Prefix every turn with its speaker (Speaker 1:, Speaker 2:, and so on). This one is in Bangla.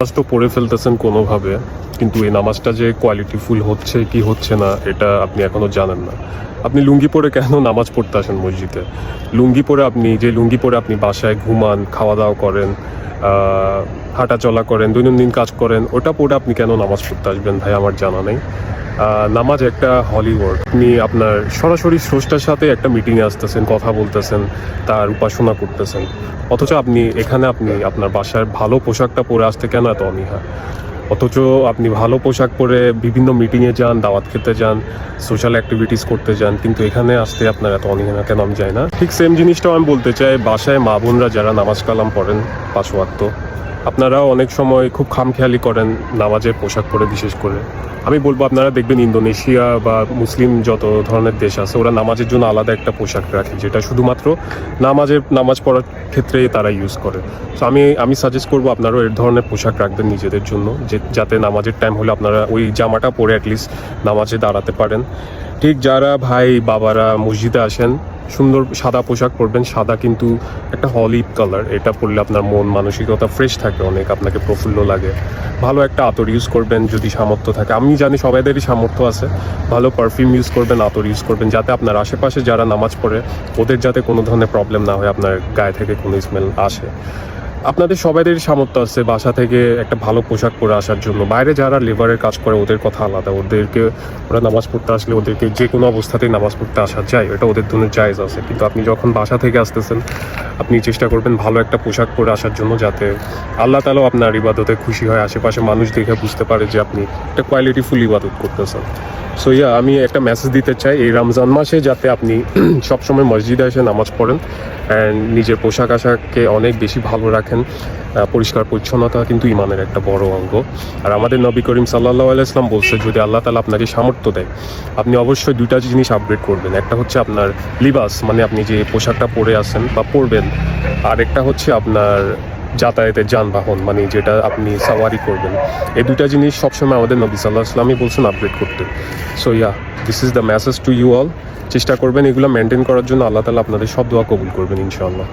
Speaker 1: নামাজ তো পড়ে ফেলতেছেন কোনোভাবে, কিন্তু এই নামাজটা যে কোয়ালিটিফুল হচ্ছে কি হচ্ছে না এটা আপনি এখনও জানেন না। আপনি লুঙ্গি পরে কেন নামাজ পড়তে আসেন মসজিদে? লুঙ্গি পরে আপনি বাসায় ঘুমান, খাওয়া দাওয়া করেন, হাঁটা চলা করেন, দৈনন্দিন কাজ করেন, ওটা পরে আপনি কেন নামাজ পড়তে আসবেন ভাই? আমার জানা নেই। নামাজ একটা হলিওয়ার্ড। আপনি আপনার সরাসরি স্রষ্টার সাথে একটা মিটিংয়ে আসতেছেন, কথা বলতেছেন, তার উপাসনা করতেছেন, অথচ আপনি আপনার বাসার ভালো পোশাকটা পরে আসতে কেন এত অনীহা? অথচ আপনি ভালো পোশাক পরে বিভিন্ন মিটিংয়ে যান, দাওয়াত খেতে যান, সোশ্যাল অ্যাক্টিভিটিস করতে যান, কিন্তু এখানে আসতে আপনার এত অনীহা কেন আমি জানি না। ঠিক সেম জিনিসটাও আমি বলতে চাই বাসায় মা বোনরা যারা নামাজ কালাম পড়েন 5 ওয়াক্ত, আপনারাও অনেক সময় খুব খামখেয়ালি করেন নামাজের পোশাক পরে। বিশেষ করে আমি বলবো, আপনারা দেখবেন ইন্দোনেশিয়া বা মুসলিম যত ধরনের দেশ আছে ওরা নামাজের জন্য আলাদা একটা পোশাক রাখে, যেটা শুধুমাত্র নামাজ পড়ার ক্ষেত্রে তারা ইউজ করে। সো আমি সাজেস্ট করবো আপনারাও এর ধরনের পোশাক রাখবেন নিজেদের জন্য, যাতে নামাজের টাইম হলে আপনারা ওই জামাটা পরে অ্যাটলিস্ট নামাজে দাঁড়াতে পারেন। ঠিক যারা ভাই বাবারা মসজিদে আসেন, সুন্দর সাদা পোশাক পরবেন। সাদা কিন্তু একটা হলিড কালার, এটা পরলে আপনার মন মানসিকতা ফ্রেশ থাকে অনেক, আপনাকে প্রফুল্ল লাগে। ভালো একটা আতর ইউজ করবেন যদি সামর্থ্য থাকে। আমি জানি সবাইদেরই সামর্থ্য আছে, ভালো পারফিউম ইউজ করবেন, আতর ইউজ করবেন, যাতে আপনার আশেপাশে যারা নামাজ পড়ে ওদের যাতে কোনো ধরনের প্রবলেম না হয়, আপনার গায়ে থেকে কোনো স্মেল আসে। আপনাদের সবাইদেরই সামর্থ্য আছে বাসা থেকে একটা ভালো পোশাক পরে আসার জন্য। বাইরে যারা লেবারের কাজ করে ওদের কথা আলাদা, ওরা নামাজ পড়তে আসলে ওদেরকে যে কোনো অবস্থাতেই নামাজ পড়তে আসা যায়, এটা ওদের জন্য জায়েজ আছে। কিন্তু আপনি যখন বাসা থেকে আসতেছেন, আপনি চেষ্টা করবেন ভালো একটা পোশাক পরে আসার জন্য, যাতে আল্লাহ তাআলাও আপনার ইবাদতে খুশি হয়, আশেপাশে মানুষ দেখে বুঝতে পারে যে আপনি একটা কোয়ালিটিফুল ইবাদত করতেছেন। সো আমি একটা মেসেজ দিতে চাই এই রমজান মাসে, যাতে আপনি সবসময় মসজিদে এসে নামাজ পড়েন অ্যান্ড নিজের পোশাক আশাককে অনেক বেশি ভালো রাখেন। পরিষ্কার পরিচ্ছন্নতা কিন্তু ইমানের একটা বড় অঙ্গ। আর আমাদের নবী করিম সাল্লাল্লাহু আলাইহি ওয়াসাল্লাম বলছে, যদি আল্লাহ তাআলা আপনাকে সামর্থ্য দেয়, আপনি অবশ্যই 2টা জিনিস আপগ্রেড করবেন। একটা হচ্ছে আপনার লিবাস, মানে আপনি যে পোশাকটা পরে আসেন বা পরবেন, আর একটা হচ্ছে আপনার যাতায়াতের যানবাহন, মানে যেটা আপনি সাওয়ারি করবেন। এই 2টা জিনিস সবসময় আমাদের নবী সাল্লাল্লাহু আলাইহি ওয়াসাল্লামই বলছেন আপগ্রেড করতে। So this is the message to you all. চেষ্টা করবেন এগুলো মেনটেন করার জন্য। আল্লাহ তাআলা আপনাদের সব দোয়া কবুল করবেন ইনশাআল্লাহ।